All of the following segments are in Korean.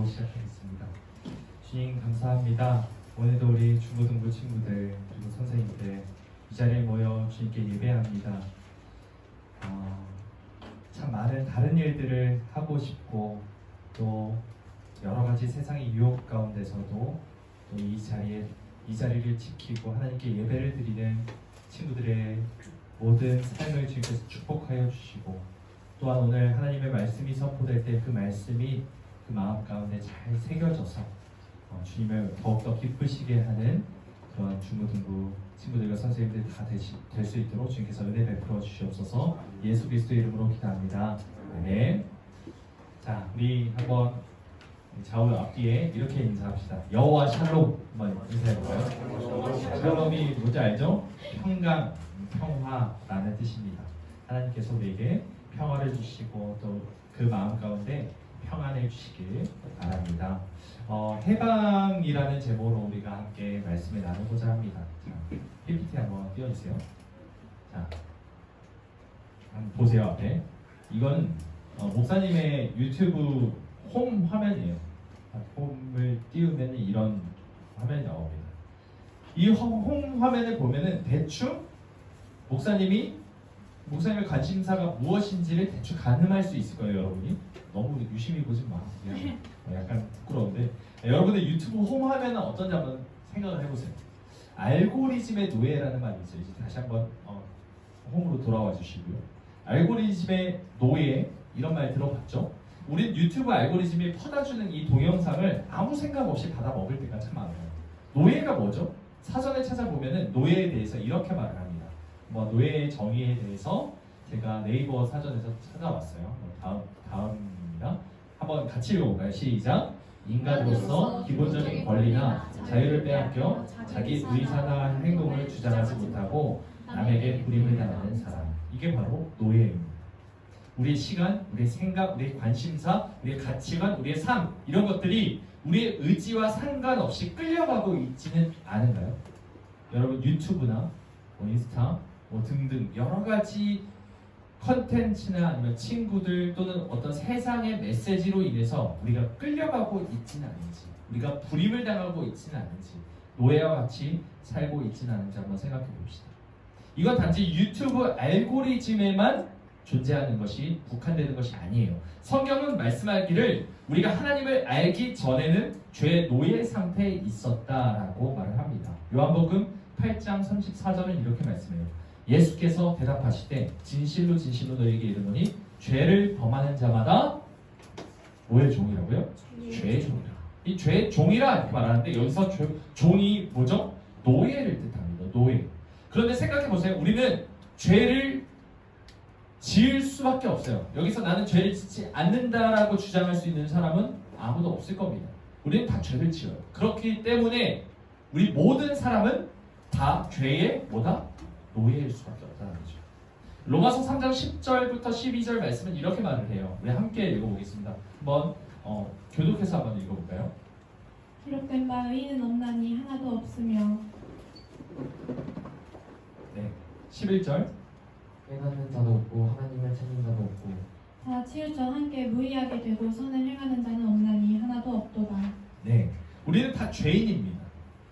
기도로 시작하겠습니다. 주님 감사합니다. 오늘도 우리 중고등부 친구들 그리고 선생님들 이 자리에 모여 주님께 예배합니다. 참 많은 다른 일들을 하고 싶고 또 여러 가지 세상의 유혹 가운데서도 또 이 자리를 지키고 하나님께 예배를 드리는 친구들의 모든 삶을 주님께서 축복하여 주시고 또한 오늘 하나님의 말씀이 선포될 때 그 말씀이 그 마음 가운데 잘 새겨져서 주님을 더욱더 기쁘시게 하는 그런 중고등부 친구들과 선생님들 다 될 수 있도록 주님께서 은혜 베풀어 주시옵소서. 예수 그리스도의 이름으로 기도합니다. 아멘. 자, 우리 한번 좌우 앞뒤에 이렇게 인사합시다. 여호와 샬롬 한번 인사해볼까요? 샬롬이 뭔지 알죠? 평강, 평화라는 뜻입니다. 하나님께서 우리에게 평화를 주시고 또 그 마음 가운데 평안해 주시길 바랍니다. 해방이라는 제목으로 우리가 함께 말씀을 나누고자 합니다. 자, PPT 한번 띄워주세요. 자, 한번 보세요 앞에. 이건 목사님의 유튜브 홈 화면이에요. 홈을 띄우면 이런 화면이 나옵니다. 이 홈 화면을 보면은 대충 목사님의 관심사가 무엇인지를 대충 가늠할 수 있을 거예요, 여러분이. 너무 유심히 보지 마. 그냥 약간 부끄러운데 여러분들 유튜브 홈 화면은 어떤지 한번 생각을 해보세요. 알고리즘의 노예라는 말이 있어요. 이제 다시 한번 홈으로 돌아와 주시고요. 알고리즘의 노예 이런 말 들어봤죠? 우린 유튜브 알고리즘이 퍼다주는 이 동영상을 아무 생각 없이 받아 먹을 때가 참 많아요. 노예가 뭐죠? 사전에 찾아보면은 노예에 대해서 이렇게 말을 합니다. 노예의 정의에 대해서 제가 네이버 사전에서 찾아왔어요. 다음입니다. 한번 같이 읽어볼까요? 시작. 인간으로서 기본적인 권리나 자유를 빼앗겨 자기 의사나 행동을 주장하지 못하고 남에게 불임을 당하는 사람. 이게 바로 노예입니다. 우리의 시간, 우리의 생각, 우리의 관심사, 우리의 가치관, 우리의 삶 이런 것들이 우리의 의지와 상관없이 끌려가고 있지는 않은가요? 여러분 유튜브나 인스타 등등 여러 가지 컨텐츠나 아니면 친구들 또는 어떤 세상의 메시지로 인해서 우리가 끌려가고 있지는 않은지, 우리가 불임을 당하고 있지는 않은지, 노예와 같이 살고 있지는 않은지 한번 생각해 봅시다. 이건 단지 유튜브 알고리즘에만 존재하는 것이 국한되는 것이 아니에요. 성경은 말씀하기를 우리가 하나님을 알기 전에는 죄의 노예 상태에 있었다라고 말을 합니다. 요한복음 8장 34절은 이렇게 말씀해요. 예수께서 대답하시되 진실로 진실로 너희에게 이르노니 죄를 범하는 자마다 뭐의 종이라고요? 죄의 종이라. 이 죄의 종이라 이렇게 말하는데 여기서 종이 뭐죠? 노예를 뜻합니다. 노예. 그런데 생각해 보세요. 우리는 죄를 지을 수밖에 없어요. 여기서 나는 죄를 짓지 않는다라고 주장할 수 있는 사람은 아무도 없을 겁니다. 우리는 다 죄를 지어요. 그렇기 때문에 우리 모든 사람은 다 죄의 노예일 수밖에 없다는 거죠. 로마서 3장 10절부터 12절 말씀은 이렇게 말을 해요. 우리 함께 읽어보겠습니다. 한번 교독해서 한번 읽어볼까요? 기록된 바 의인은 없나니 하나도 없으며. 네, 11절. 깨닫는 자도 없고 하나님을 찾는 자도 없고 다 치우쳐 함께 무의하게 되고 선을 행하는 자는 없나니 하나도 없도다. 네, 우리는 다 죄인입니다.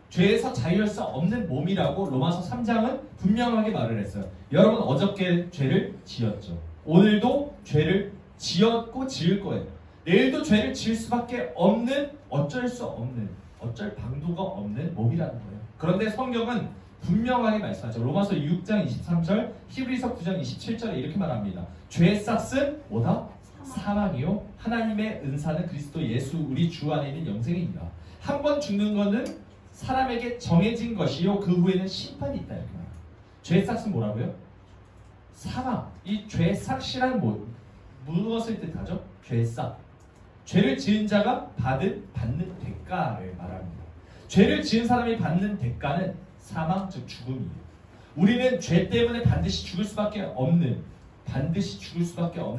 죄에서 자유할 수 없는 몸이라고 로마서 3장은 분명하게 말을 했어요. 여러분 어저께 죄를 지었죠. 오늘도 죄를 지었고 지을 거예요. 내일도 죄를 지을 수밖에 없는 어쩔 수 없는 어쩔 방도가 없는 몸이라는 거예요. 그런데 성경은 분명하게 말씀하죠. 로마서 6장 23절, 히브리서 9장 27절에 이렇게 말합니다. 죄의 싹은 뭐다? 사망이요. 하나님의 은사는 그리스도 예수 우리 주 안에 있는 영생입니다. 한 번 죽는 것은 사람에게 정해진 것이요 그 후에는 심판이 있다 이렇게 말합니다. 죄의 싹은 뭐라고요? 사망. 이 죄의 싹이란 무엇을 뜻하죠? 죄의 싹. 죄를 지은 자가 받는 대가를 말합니다. 죄를 지은 사람이 받는 대가는 사망 즉 죽음이에요. 우리는 죄 때문에 반드시 죽을 수밖에 없는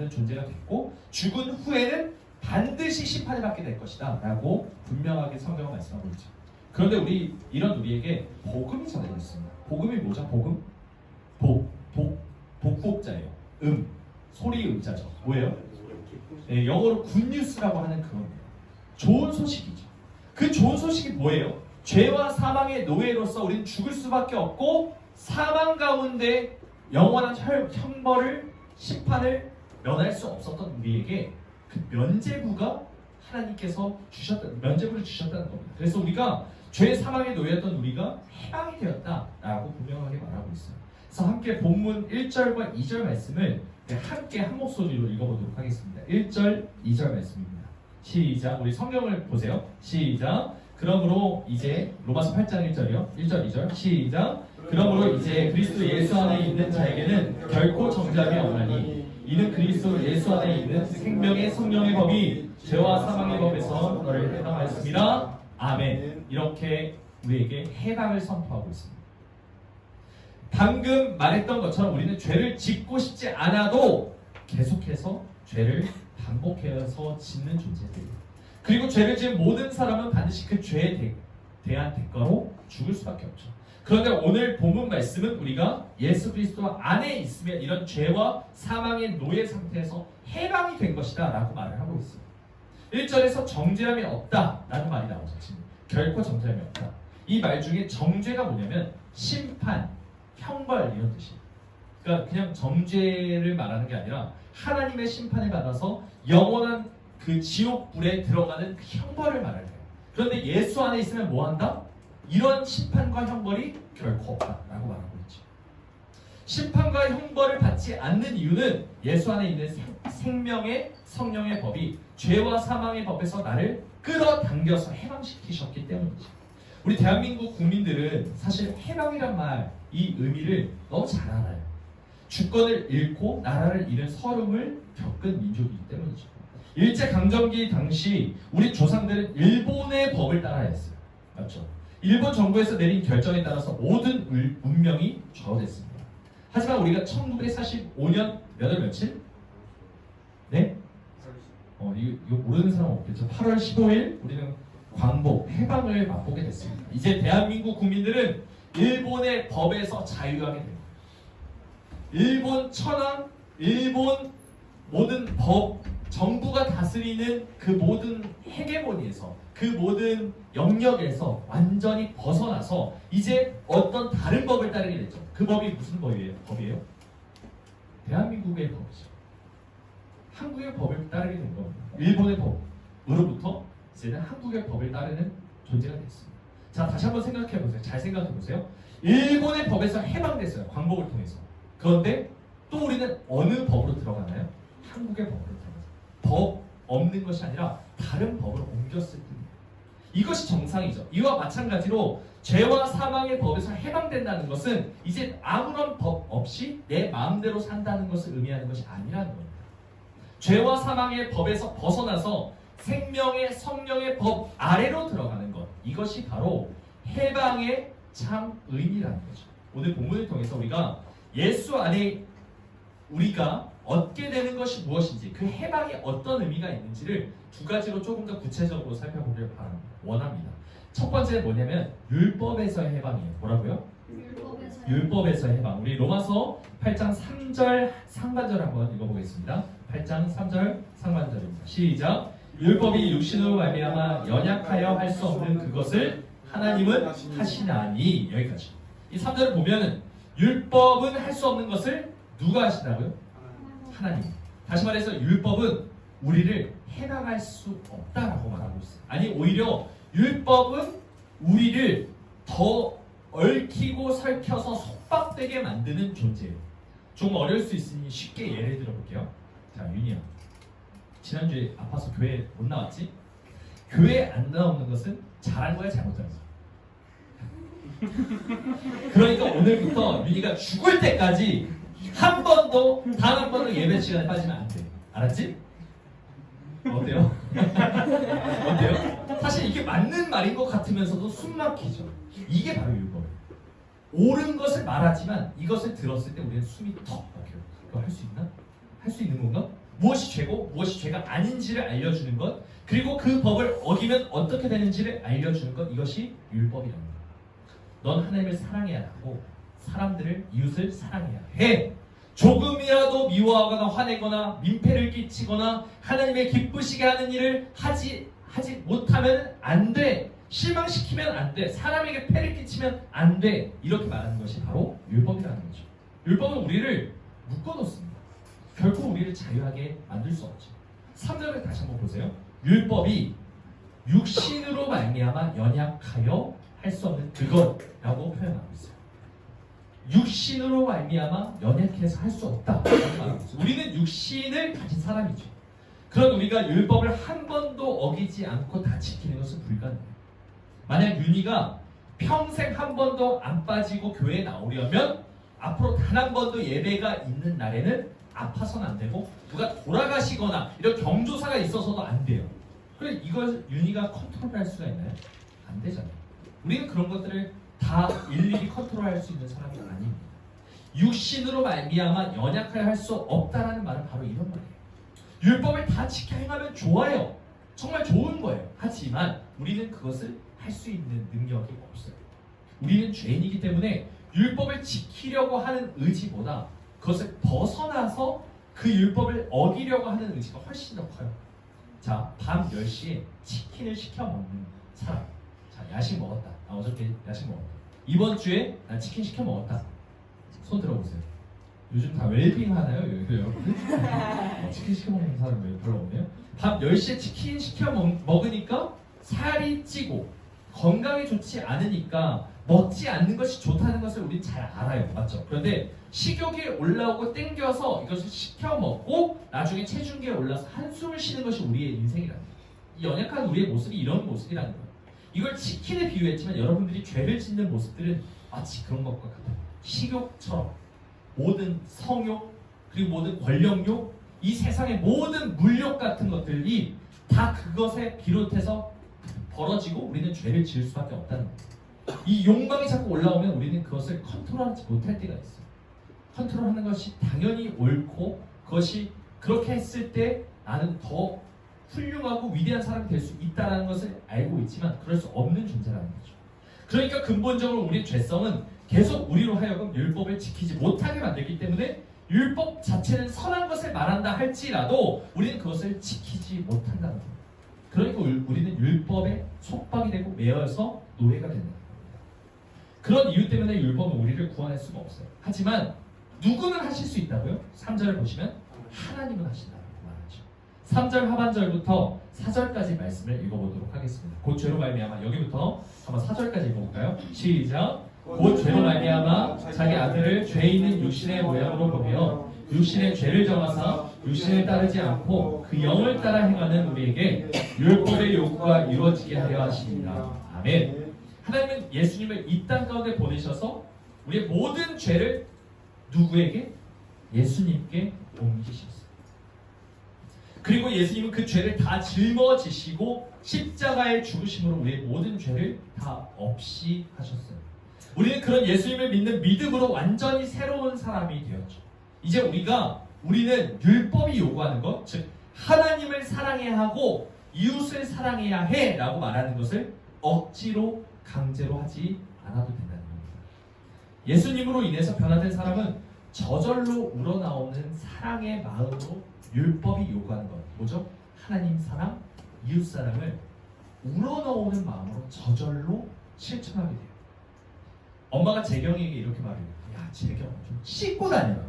존재가 됐고 죽은 후에는 반드시 심판을 받게 될 것이다 라고 분명하게 성경은 말씀하고 있죠. 그런데 우리에게 복음이 전해져 있습니다. 복음이 뭐죠? 복음? 복복자예요. 소리 음자죠. 뭐예요? 네, 영어로 굿뉴스라고 하는 그겁니다. 좋은 소식이죠. 그 좋은 소식이 뭐예요? 죄와 사망의 노예로서 우리는 죽을 수밖에 없고 사망 가운데 영원한 형벌을 심판을 면할 수 없었던 우리에게 그 면죄부가 하나님께서 면죄부를 주셨다는 겁니다. 그래서 우리가 죄 사망의 노예였던 우리가 해방이 되었다라고 분명하게 말하고 있어요. 그래서 함께 본문 1절과 2절 말씀을 함께 한 목소리로 읽어보도록 하겠습니다. 1절, 2절 말씀입니다. 시작. 우리 성경을 보세요. 시작. 그러므로 이제 로마서 8장 1절이요. 1절, 2절. 시작. 그러므로 이제 그리스도 예수 안에 있는 자에게는 결코 정죄함이 없나니 이는 그리스도 예수 안에 있는 생명의 성령의 법이 죄와 사망의 법에서 너를 해방하였습니다. 아멘. 이렇게 우리에게 해방을 선포하고 있습니다. 방금 말했던 것처럼 우리는 죄를 짓고 싶지 않아도 계속해서 죄를 반복해서 짓는 존재들이에요. 그리고 죄를 지은 모든 사람은 반드시 그 죄에 대한 대가로 죽을 수밖에 없죠. 그런데 오늘 본문 말씀은 우리가 예수 그리스도 안에 있으면 이런 죄와 사망의 노예 상태에서 해방이 된 것이다 라고 말을 하고 있어요. 1절에서 정죄함이 없다 라는 말이 나오죠. 결코 정죄함이 없다. 이 말 중에 정죄가 뭐냐면 심판, 형벌 이런 뜻이에요. 그러니까 그냥 정죄를 말하는 게 아니라 하나님의 심판을 받아서 영원한 그 지옥불에 들어가는 그 형벌을 말하는 거예요. 그런데 예수 안에 있으면 뭐 한다? 이런 심판과 형벌이 결코 없다라고 말하고 있죠. 심판과 형벌을 받지 않는 이유는 예수 안에 있는 생명의 성령의 법이 죄와 사망의 법에서 나를 끌어당겨서 해방시키셨기 때문이죠. 우리 대한민국 국민들은 사실 해방이란 말, 이 의미를 너무 잘 알아요. 주권을 잃고 나라를 잃은 서름을 겪은 민족이기 때문이죠. 일제강점기 당시 우리 조상들은 일본의 법을 따라야 했어요. 맞죠? 일본 정부에서 내린 결정에 따라서 모든 운명이 좌우됐습니다. 하지만 우리가 1945년 몇 월 며칠? 네? 이거 모르는 사람 없겠죠. 8월 15일 우리는 광복, 해방을 맛보게 됐습니다. 이제 대한민국 국민들은 일본의 법에서 자유하게 됩니다. 일본 천황, 일본 모든 법, 정부가 다스리는 그 모든 헤게모니에서 그 모든 영역에서 완전히 벗어나서 이제 어떤 다른 법을 따르게 됐죠. 그 법이 무슨 법이에요? 대한민국의 법이죠. 한국의 법을 따르게 된 겁니다. 일본의 법으로부터 이제는 한국의 법을 따르는 존재가 됐습니다. 자, 다시 한번 생각해 보세요. 잘 생각해 보세요. 일본의 법에서 해방됐어요. 광복을 통해서. 그런데 또 우리는 어느 법으로 들어가나요? 한국의 법으로 들어가요. 법 없는 것이 아니라 다른 법으로 옮겼을 뿐입니다. 이것이 정상이죠. 이와 마찬가지로 죄와 사망의 법에서 해방된다는 것은 이제 아무런 법 없이 내 마음대로 산다는 것을 의미하는 것이 아니라는 겁니다. 죄와 사망의 법에서 벗어나서 생명의 성령의 법 아래로 들어가는 것, 이것이 바로 해방의 참 의미라는 거죠. 오늘 본문을 통해서 우리가 예수 안에 우리가 얻게 되는 것이 무엇인지, 그 해방이 어떤 의미가 있는지를 두 가지로 조금 더 구체적으로 살펴보길 원합니다. 첫 번째는 뭐냐면 율법에서의 해방이에요. 뭐라고요? 율법에서의 해방. 우리 로마서 8장 3절 상반절 한번 읽어보겠습니다. 8장 3절 상반절입니다. 시작. 율법이 육신으로 말미암아 연약하여 할 수 없는 그것을 하나님은 하시나니. 여기까지. 이 3절을 보면 율법은 할 수 없는 것을 누가 하시나고요? 하나님. 다시 말해서 율법은 우리를 해방할 수 없다라고 말하고 있어요. 아니, 오히려 율법은 우리를 더 얽히고 설켜서 속박되게 만드는 존재예요. 좀 어려울 수 있으니 쉽게 예를 들어볼게요. 자, 윤희야, 지난주에 아파서 교회 못 나왔지? 교회 안 나오는 것은 잘한 거야, 잘못한 거야? 그러니까 오늘부터 윤희가 죽을 때까지 한 번도, 단 한 번도 예배 시간에 빠지면 안 돼. 알았지? 어때요? 어때요? 사실 이게 맞는 말인 것 같으면서도 숨 막히죠. 이게 바로 율법이에요. 옳은 것을 말하지만 이것을 들었을 때 우리는 숨이 턱 막혀요. 이거 할 수 있나? 할 수 있는 건가? 무엇이 죄고 무엇이 죄가 아닌지를 알려주는 것, 그리고 그 법을 어기면 어떻게 되는지를 알려주는 것, 이것이 율법이라는 거예요. 넌 하나님을 사랑해야 하고 사람들을, 이웃을 사랑해야 해. 조금이라도 미워하거나 화내거나 민폐를 끼치거나 하나님의 기쁘시게 하는 일을 하지 하지 못하면 안 돼. 실망시키면 안 돼. 사람에게 폐를 끼치면 안 돼. 이렇게 말하는 것이 바로 율법이라는 거죠. 율법은 우리를 묶어놓습니다. 결코 우리를 자유하게 만들 수 없죠. 3절을 다시 한번 보세요. 율법이 육신으로 말미암아 연약하여 할 수 없는 그것라고 표현하고 있어요. 육신으로 말미암아 연약해서 할 수 없다. 우리는 육신을 가진 사람이죠. 그런 우리가 율법을 한 번도 어기지 않고 다 지키는 것은 불가능해요. 만약 윤희가 평생 한 번도 안 빠지고 교회에 나오려면 앞으로 단 한 번도 예배가 있는 날에는 아파서는 안 되고 누가 돌아가시거나 이런 경조사가 있어서도 안 돼요. 그래 이걸 윤희가 컨트롤할 수가 있나요? 안 되잖아요. 우리는 그런 것들을 다 일일이 컨트롤할 수 있는 사람이 아닙니다. 육신으로 말미암아 연약하여 할 수 없다라는 말은 바로 이런 말이에요. 율법을 다 지켜 행하면 좋아요. 정말 좋은 거예요. 하지만 우리는 그것을 할 수 있는 능력이 없어요. 우리는 죄인이기 때문에 율법을 지키려고 하는 의지보다 그것을 벗어나서 그 율법을 어기려고 하는 의지가 훨씬 더 커요. 자, 밤 10시에 치킨을 시켜 먹는 사람. 자, 야식 먹었다. 나 어저께 야식 먹었다. 이번 주에 나 치킨 시켜 먹었다. 손 들어보세요. 요즘 다 웰빙 하나요? 여러분들? 치킨 시켜 먹는 사람 왜 별로 없네요? 밤 10시에 치킨 시켜 먹으니까 살이 찌고 건강에 좋지 않으니까 먹지 않는 것이 좋다는 것을 우린 잘 알아요. 맞죠? 그런데 식욕이 올라오고 땡겨서 이것을 시켜 먹고 나중에 체중계에 올라서 한숨을 쉬는 것이 우리의 인생이라는 거예요. 이 연약한 우리의 모습이 이런 모습이라는 거예요. 이걸 치킨에 비유했지만 여러분들이 죄를 짓는 모습들은 마치 그런 것과 같아요. 식욕처럼 모든 성욕 그리고 모든 권력욕 이 세상의 모든 물욕 같은 것들이 다 그것에 비롯해서 벌어지고 우리는 죄를 지을 수밖에 없다는 거예요. 이 욕망이 자꾸 올라오면 우리는 그것을 컨트롤하지 못할 때가 있어요. 컨트롤하는 것이 당연히 옳고 그것이 그렇게 했을 때 나는 더 훌륭하고 위대한 사람이 될 수 있다는 것을 알고 있지만 그럴 수 없는 존재라는 거죠. 그러니까 근본적으로 우리의 죄성은 계속 우리로 하여금 율법을 지키지 못하게 만들기 때문에 율법 자체는 선한 것을 말한다 할지라도 우리는 그것을 지키지 못한다는 겁니다. 그러니까 우리는 율법에 속박이 되고 매여서 노예가 된다는 겁니다. 그런 이유 때문에 율법은 우리를 구원할 수가 없어요. 하지만 누구는 하실 수 있다고요? 3절을 보시면 하나님은 하신다고 말하죠. 3절 하반절부터 4절까지 말씀을 읽어보도록 하겠습니다. 곧 죄로 말미암아 여기부터 한번 4절까지 읽어볼까요? 시작! 곧 죄로 말미암아 자기 아들을 죄 있는 육신의 모양으로 보며 육신의 죄를 정하사 육신을 따르지 않고 그 영을 따라 행하는 우리에게 율법의 요구가 이루어지게 하려 하십니다. 아멘. 하나님은 예수님을 이 땅 가운데 보내셔서 우리의 모든 죄를 누구에게? 예수님께 옮기셨어요. 그리고 예수님은 그 죄를 다 짊어지시고 십자가의 죽으심으로 우리의 모든 죄를 다 없이 하셨어요. 우리는 그런 예수님을 믿는 믿음으로 완전히 새로운 사람이 되었죠. 이제 우리는 율법이 요구하는 것, 즉 하나님을 사랑해야 하고 이웃을 사랑해야 해라고 말하는 것을 억지로 강제로 하지 않아도 된다는 겁니다. 예수님으로 인해서 변화된 사람은 저절로 우러나오는 사랑의 마음으로 율법이 요구하는 것, 뭐죠? 하나님 사랑, 이웃 사랑을 우러나오는 마음으로 저절로 실천하게 돼요. 엄마가 재경이에게 이렇게 말해요. 야, 재경 좀 씻고 다녀라.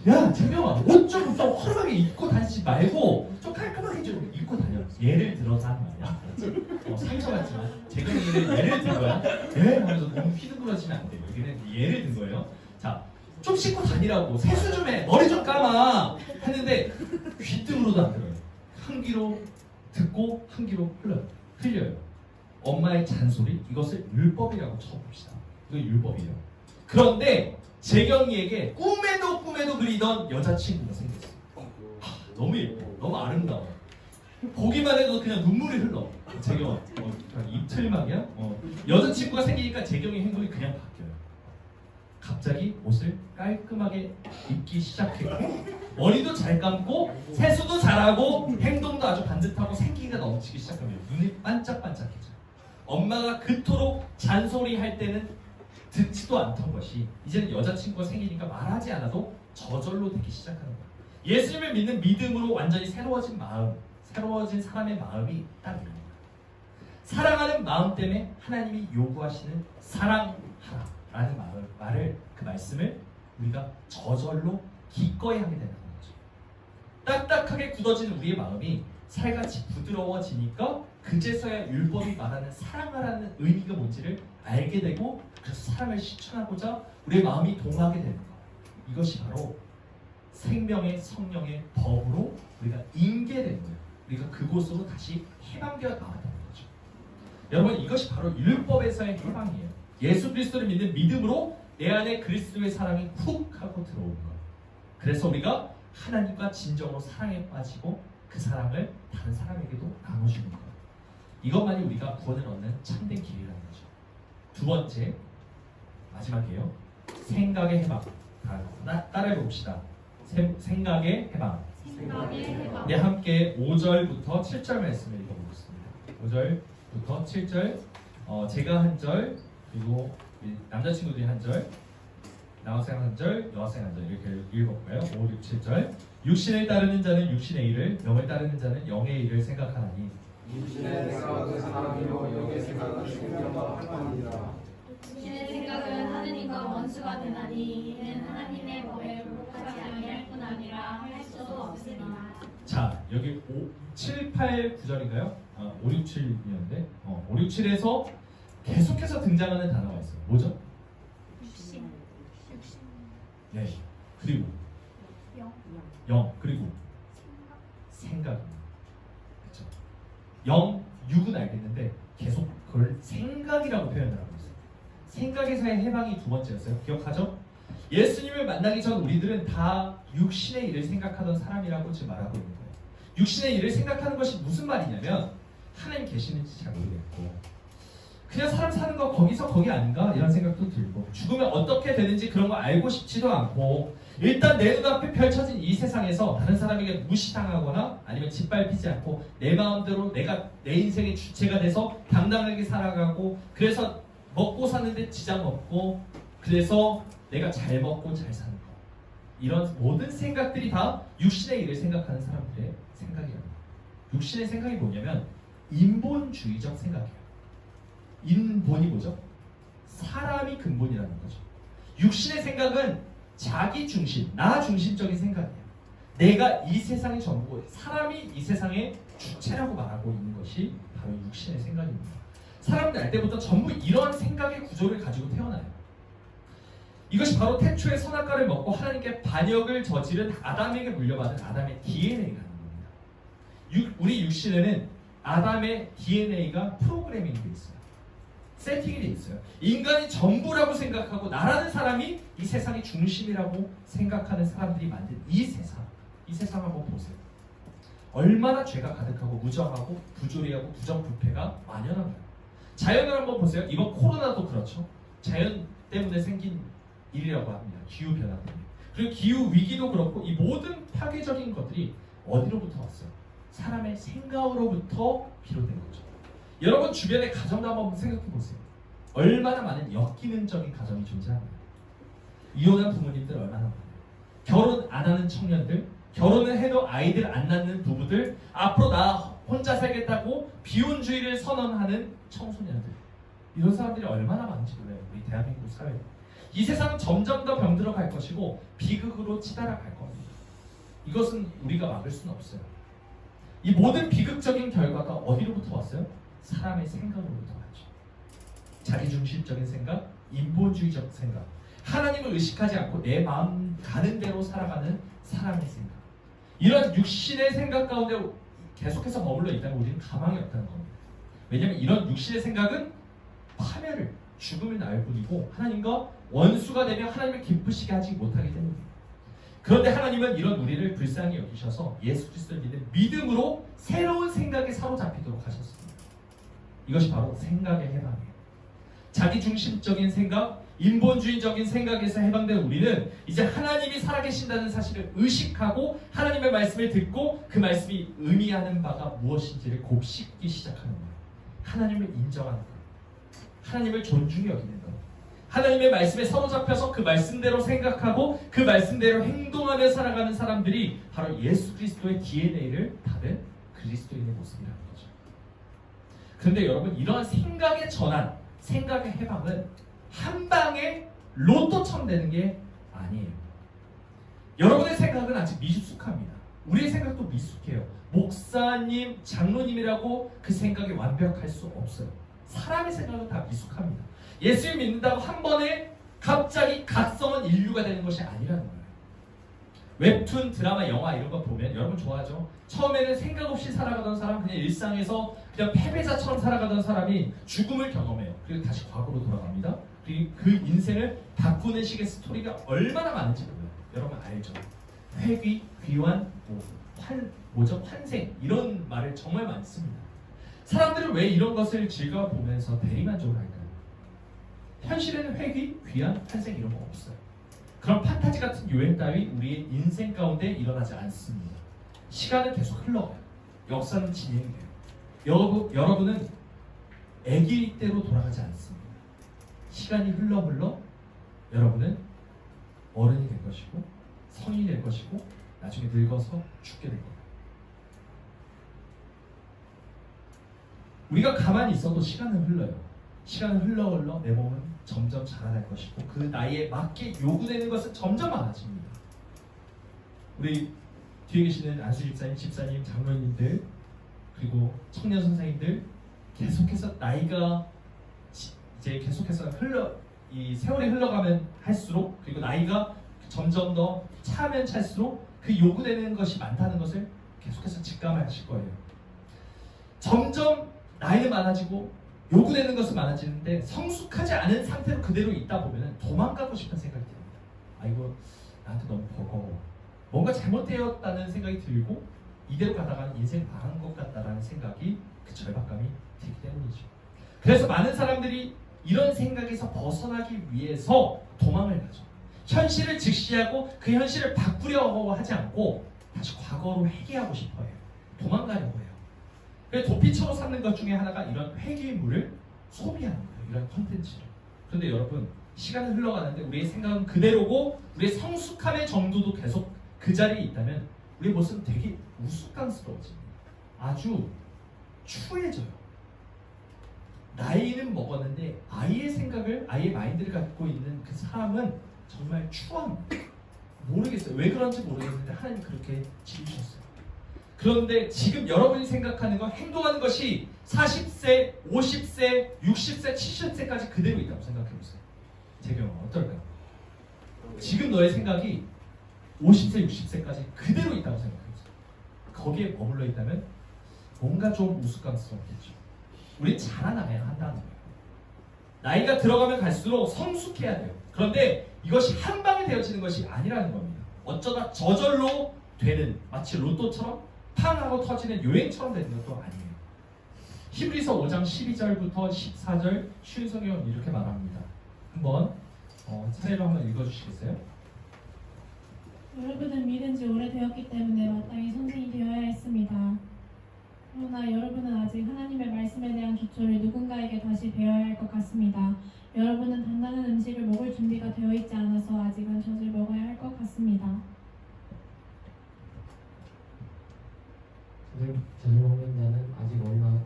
야, 재경아, 옷 좀 허름하게 입고 다니지 말고 좀 깔끔하게 좀 입고 다녀. 예를 들어서 하는 말이야. 상처받지만 재경이는 예를 든 거야. 네? 하면서 너무 휘둥그러지면 안 돼요. 여기는 예를 든 거예요. 자, 좀 씻고 다니라고, 세수 좀 해, 머리 좀 감아 했는데 귓등으로도 안 들어요. 한 귀로 듣고 한 귀로 흘려요. 엄마의 잔소리, 이것을 율법이라고 쳐봅시다. 이거 율법이에요. 그런데 재경이에게 꿈에도 그리던 여자친구가 생겼어요. 너무 예뻐, 너무 아름다워. 보기만 해도 그냥 눈물이 흘러. 재경아, 입틀막이야? 여자친구가 생기니까 재경의 행동이 그냥 바뀌어요. 갑자기 옷을 깔끔하게 입기 시작했고 머리도 잘 감고 세수도 잘하고 행동도 아주 반듯하고 생기가 넘치기 시작하면 눈이 반짝반짝해져요. 엄마가 그토록 잔소리할 때는 듣지도 않던 것이 이제는 여자친구가 생기니까 말하지 않아도 저절로 되기 시작하는 거예요. 예수님을 믿는 믿음으로 완전히 새로워진 마음, 새로워진 사람의 마음이 딱 이런 거예요. 사랑하는 마음 때문에 하나님이 요구하시는 사랑하라라는 말을 그 말씀을 우리가 저절로 기꺼이 하게 되는 거죠. 딱딱하게 굳어진 우리의 마음이 살같이 부드러워지니까 그제서야 율법이 말하는 사랑하라는 의미가 뭔지를 알게 되고 그래서 사랑을 실천하고자 우리의 마음이 동하게 되는 거예요. 이것이 바로 생명의 성령의 법으로 우리가 인계된 거예요. 우리가 그곳으로 다시 해방되어 나왔다는 거죠. 여러분 이것이 바로 율법에서의 해방이에요. 예수 그리스도를 믿는 믿음으로 내 안에 그리스도의 사랑이 훅 하고 들어오는 거예요. 그래서 우리가 하나님과 진정으로 사랑에 빠지고 그 사랑을 다른 사람에게도 나눠주는 거예요. 이것만이 우리가 구원을 얻는 참된 길이라는 거죠. 두 번째, 마지막이에요. 생각의 해방. 따라해 봅시다. 생각의 해방. 생각의 해방. 네, 함께 5절부터 7절 말씀을 읽어보겠습니다. 5절부터 7절. 제가 한 절, 그리고 남자친구들이 한 절, 남학생 한 절, 여학생 한 절 이렇게 읽어볼까요? 5, 6, 7절. 육신을 따르는 자는 육신의 일을, 영을 따르는 자는 영의 일을 생각하나니 육신의 생각은 사람이요 영의 생각은 생명과 할망이니라. 육신의 생각은 하느님과 원수가 되나니 이는 하나님의 법에 굴복하지 아니할 뿐 아니라 할 수도 없으리라. 자, 여기 7, 8, 9절인가요? 5, 6, 7이었는데 5, 6, 7에서 계속해서 등장하는 단어가 있어요. 뭐죠? 육신. 네. 그리고 영 그리고 생각입니다. 그렇죠? 영, 육은 알겠는데 계속 그걸 생각이라고 표현을 하고 있어요. 생각에서의 해방이 두 번째였어요. 기억하죠? 예수님을 만나기 전 우리들은 다 육신의 일을 생각하던 사람이라고 지금 말하고 있는 거예요. 육신의 일을 생각하는 것이 무슨 말이냐면 하나님 계시는지 잘 모르겠고 그냥 사람 사는 거 거기서 거기 아닌가 이런 생각도 들고 죽으면 어떻게 되는지 그런 거 알고 싶지도 않고 일단 내 눈앞에 펼쳐진 이 세상에서 다른 사람에게 무시당하거나 아니면 짓밟히지 않고 내 마음대로 내가 내 인생의 주체가 돼서 당당하게 살아가고 그래서 먹고 사는데 지장 없고 그래서 내가 잘 먹고 잘 사는 거 이런 모든 생각들이 다 육신의 일을 생각하는 사람들의 생각이랍니다. 육신의 생각이 뭐냐면 인본주의적 생각이에요. 인본이 뭐죠? 사람이 근본이라는 거죠. 육신의 생각은 자기 중심, 나 중심적인 생각이에요. 내가 이 세상의 전부고 사람이 이 세상의 주체라고 말하고 있는 것이 바로 육신의 생각입니다. 사람은 날 때부터 전부 이러한 생각의 구조를 가지고 태어나요. 이것이 바로 태초에 선악과를 먹고 하나님께 반역을 저지른 아담에게 물려받은 아담의 DNA라는 겁니다. 우리 육신에는 아담의 DNA가 프로그래밍이 되어 있어요. 세팅이 되어 있어요. 인간이 전부라고 생각하고 나라는 사람이 이 세상의 중심이라고 생각하는 사람들이 만든 이 세상 한번 보세요. 얼마나 죄가 가득하고 무정하고 부조리하고 부정부패가 만연한가요? 자연을 한번 보세요. 이번 코로나도 그렇죠. 자연 때문에 생긴 일이라고 합니다. 기후변화 때문에. 그리고 기후위기도 그렇고 이 모든 파괴적인 것들이 어디로부터 왔어요? 사람의 생각으로부터 비롯된 거죠. 여러분 주변의 가정도 한번 생각해 보세요. 얼마나 많은 역기능적인 가정이 존재합니다. 이혼한 부모님들 얼마나 많아요. 결혼 안 하는 청년들, 결혼을 해도 아이들 안 낳는 부부들, 앞으로 나 혼자 살겠다고 비혼주의를 선언하는 청소년들. 이런 사람들이 얼마나 많은지 몰라요. 우리 대한민국 사회에. 이 세상은 점점 더 병들어 갈 것이고 비극으로 치달아 갈 겁니다. 이것은 우리가 막을 수는 없어요. 이 모든 비극적인 결과가 어디로부터 왔어요? 사람의 생각으로부터 왔죠. 자기중심적인 생각, 인본주의적 생각, 하나님을 의식하지 않고 내 마음 가는 대로 살아가는 사람의 생각. 이런 육신의 생각 가운데 계속해서 머물러 있다면 우리는 가망이 없다는 겁니다. 왜냐하면 이런 육신의 생각은 파멸을, 죽음을 낳을 뿐이고 하나님과 원수가 되며 하나님을 기쁘시게 하지 못하기 때문입니다. 그런데 하나님은 이런 우리를 불쌍히 여기셔서 예수 그리스도를 믿는 믿음으로 새로운 생각에 사로잡히도록 하셨습니다. 이것이 바로 생각의 해방이에요. 자기중심적인 생각, 인본주의적인 생각에서 해방된 우리는 이제 하나님이 살아계신다는 사실을 의식하고 하나님의 말씀을 듣고 그 말씀이 의미하는 바가 무엇인지를 곱씹기 시작하는 거예요. 하나님을 인정하는 거예요. 하나님을 존중히 여기는 거예요. 하나님의 말씀에 사로잡혀서 그 말씀대로 생각하고 그 말씀대로 행동하며 살아가는 사람들이 바로 예수 그리스도의 DNA를 받은 그리스도인의 모습이라는 거죠. 그런데 여러분, 이러한 생각의 전환, 생각의 해방은 한 방에 로또처럼 되는 게 아니에요. 여러분의 생각은 아직 미숙합니다. 우리의 생각도 미숙해요. 목사님, 장로님이라고 그 생각이 완벽할 수 없어요. 사람의 생각은 다 미숙합니다. 예수를 믿는다고 한 번에 갑자기 각성한 인류가 되는 것이 아니라는 거예요. 웹툰, 드라마, 영화 이런 거 보면 여러분 좋아하죠? 처음에는 생각 없이 살아가던 사람, 그냥 일상에서 그냥 패배자처럼 살아가던 사람이 죽음을 경험해요. 그리고 다시 과거로 돌아갑니다. 그리고 그 인생을 바꾸는 식의 스토리가 얼마나 많은지 몰라요. 여러분 알죠? 회귀, 귀환, 환생 이런 말을 정말 많이 씁니다. 사람들은 왜 이런 것을 즐거워 보면서 대리만족을 할까요? 현실에는 회귀, 귀환, 환생 이런 거 없어요. 그런 판타지 같은 유행 따위 우리의 인생 가운데 일어나지 않습니다. 시간은 계속 흘러가요. 역사는 진행돼요. 여러분은 아기 때로 돌아가지 않습니다. 시간이 흘러 여러분은 어른이 될 것이고 성인이 될 것이고 나중에 늙어서 죽게 될 거예요. 우리가 가만히 있어도 시간은 흘러요. 시간은 흘러 내 몸은 점점 자라날 것이고 그 나이에 맞게 요구되는 것은 점점 많아집니다. 우리 뒤에 계시는 안수 집사님, 장로님들 그리고 청년 선생님들 계속해서 나이가 이제 계속해서 이 세월이 흘러가면 할수록 그리고 나이가 점점 더 차면 찰수록 그 요구되는 것이 많다는 것을 계속해서 직감하실 거예요. 점점 나이는 많아지고 요구되는 것은 많아지는데 성숙하지 않은 상태로 그대로 있다 보면 도망가고 싶은 생각이 듭니다. 아 이거 나한테 너무 버거워. 뭔가 잘못되었다는 생각이 들고 이대로 가다가는 인생 망한 것 같다라는 생각이 그 절박감이 들기 때문이죠. 그래서 많은 사람들이 이런 생각에서 벗어나기 위해서 도망을 가죠. 현실을 직시하고 그 현실을 바꾸려고 하지 않고 다시 과거로 회귀하고 싶어 해요. 도망가려고 해요. 그래서 도피처로 삼는 것 중에 하나가 이런 회귀물을 소비하는 거예요. 이런 콘텐츠를. 그런데 여러분 시간은 흘러가는데 우리의 생각은 그대로고 우리의 성숙함의 정도도 계속 그 자리에 있다면 우리의 모습은 되게 우스꽝스러워집니다. 아주 추해져요. 나이는 먹었는데 아이의 생각을, 아이의 마인드를 갖고 있는 그 사람은 정말 추합니다. 모르겠어요. 왜 그런지 모르겠는데 하나님 그렇게 지으셨어요. 그런데 지금 여러분이 생각하는 것, 행동하는 것이 40세, 50세, 60세, 70세까지 그대로 있다고 생각해보세요. 제 경우 어떨까요? 지금 너의 생각이 50세, 60세까지 그대로 있다고 생각해보세요. 거기에 머물러 있다면 뭔가 좀 우스꽝스럽겠죠. 우린 자라나야 한다는 거예요. 나이가 들어가면 갈수록 성숙해야 돼요. 그런데 이것이 한 방에 되어지는 것이 아니라는 겁니다. 어쩌다 저절로 되는, 마치 로또처럼 팡 하고 터지는 요행처럼 되는 것도 아니에요. 히브리서 5장 12절부터 14절 쉬운 성경은 이렇게 말합니다. 한번 차례로 한번 읽어주시겠어요? 여러분은 믿은 지 오래되었기 때문에 마땅히 선생이 되어야 했습니다. 그러나 여러분은 아직 하나님의 말씀에 대한 기초를 누군가에게 다시 배워야 할 것 같습니다. 여러분은 단단한 음식을 먹을 준비가 되어 있지 않아서 아직은 젖을 먹어야 할 것 같습니다. 젖을 먹는 자는 아직 어린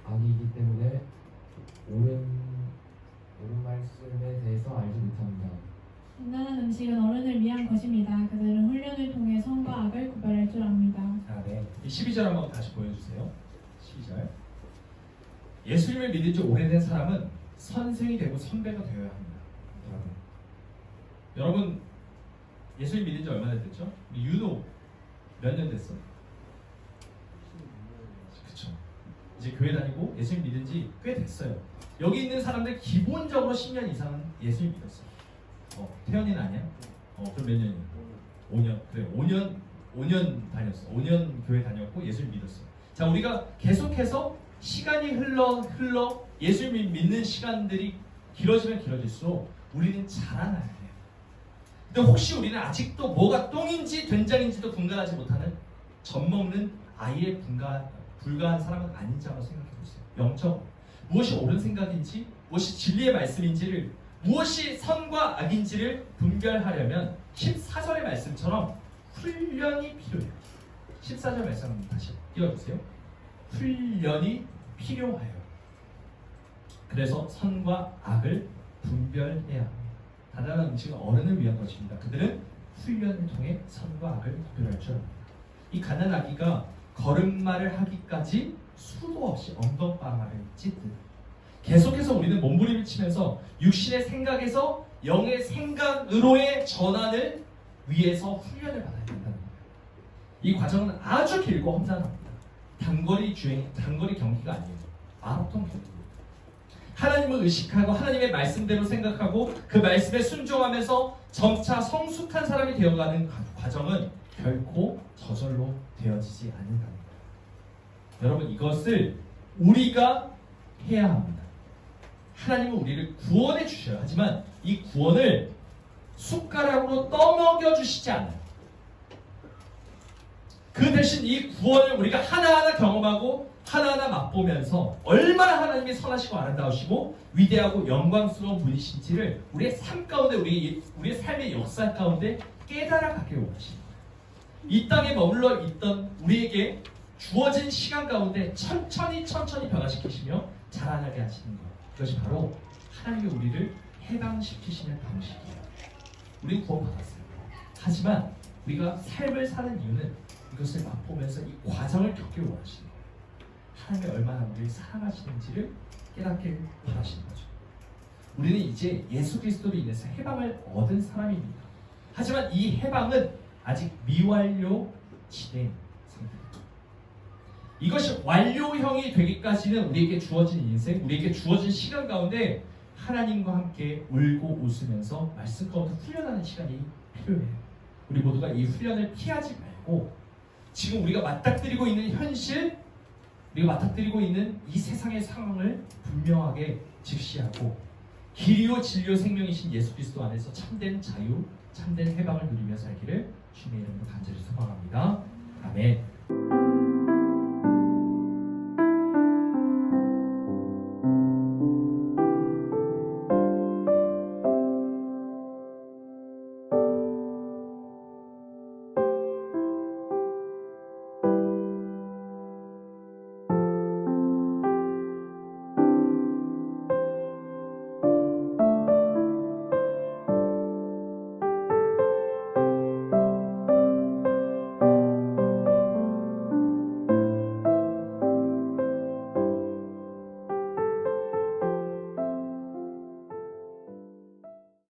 아기이기 때문에 옳은 말씀에 대해서 알지 못합니다. 단단한 음식은 어른을 위한 것입니다. 그들은 훈련을 통해 선과 악을 구별할 줄 압니다. 네. 이 12절 한번 다시 보여주세요. 12절. 예수님을 믿은 지 오래된 사람은 선생이 되고 선배가 되어야 합니다. 여러분 예수님 믿은 지 얼마나 됐죠? 윤호 몇 년 됐어? 그쵸. 이제 교회 다니고 예수님 믿은 지 꽤 됐어요. 여기 있는 사람들 기본적으로 10년 이상은 예수님 믿었어요. 태연이는 아니야? 그럼 몇 년이야? 5년. 그래 5년 다녔어. 5년 교회 다녔고 예수님 믿었어. 자, 우리가 계속해서 시간이 흘러 예수님 믿는 시간들이 길어지면 길어질수록 우리는 자라나야 돼요. 근데 혹시 우리는 아직도 뭐가 똥인지 된장인지도 분간하지 못하는 젖먹는 아이에 불과한 사람은 아닌지 한번 생각해보세요. 영적 무엇이 옳은 생각인지, 무엇이 진리의 말씀인지를, 무엇이 선과 악인지를 분별하려면 14절의 말씀처럼 훈련이 필요해요. 14절 말씀 한번 다시 띄워주세요. 훈련이 필요해요. 그래서 선과 악을 분별해야 합니다. 단단한 음식은 어른을 위한 것입니다. 그들은 훈련을 통해 선과 악을 구별할 줄 압니다. 이 갓난 아기가 걸음마를 하기까지 수도 없이 엉덩방아를 찢듯 계속해서 우리는 몸부림을 치면서 육신의 생각에서 영의 생각으로의 전환을 위해서 훈련을 받아야 된다는 거예요. 이 과정은 아주 길고 험난합니다. 단거리 경기가 아니에요. 마라톤 경기입니다. 하나님을 의식하고 하나님의 말씀대로 생각하고 그 말씀에 순종하면서 점차 성숙한 사람이 되어가는 과정은 결코 저절로 되어지지 않는다는 거예요. 여러분, 이것을 우리가 해야 합니다. 하나님은 우리를 구원해 주셔요. 하지만 이 구원을 숟가락으로 떠먹여 주시지 않아요. 그 대신 이 구원을 우리가 하나하나 경험하고 하나하나 맛보면서 얼마나 하나님이 선하시고 아름다우시고 위대하고 영광스러운 분이신지를 우리의 삶 가운데, 우리의 삶의 역사 가운데 깨달아가길 원하십니다. 이 땅에 머물러 있던 우리에게 주어진 시간 가운데 천천히 변화시키시며 자라나게 하시는 것, 그것이 바로 하나님이 우리를 해방시키시는 방식이에요. 우리 구원받았어요. 하지만 우리가 삶을 사는 이유는 이것을 맛보면서 이 과정을 겪길 원하시는 거예요. 하나님이 얼마나 우리를 사랑하시는지를 깨닫길 바라시는 거죠. 우리는 이제 예수 그리스도로 인해서 해방을 얻은 사람입니다. 하지만 이 해방은 아직 미완료 진행 상태입니다. 이것이 완료형이 되기까지는 우리에게 주어진 인생, 우리에게 주어진 시간 가운데 하나님과 함께 울고 웃으면서 말씀 가운데 훈련하는 시간이 필요해요. 우리 모두가 이 훈련을 피하지 말고 지금 우리가 맞닥뜨리고 있는 현실, 우리가 맞닥뜨리고 있는 이 세상의 상황을 분명하게 직시하고 길이요 진리요 생명이신 예수 그리스도 안에서 참된 자유, 참된 해방을 누리며 살기를 주님의 이름으로 간절히 소망합니다. 아멘.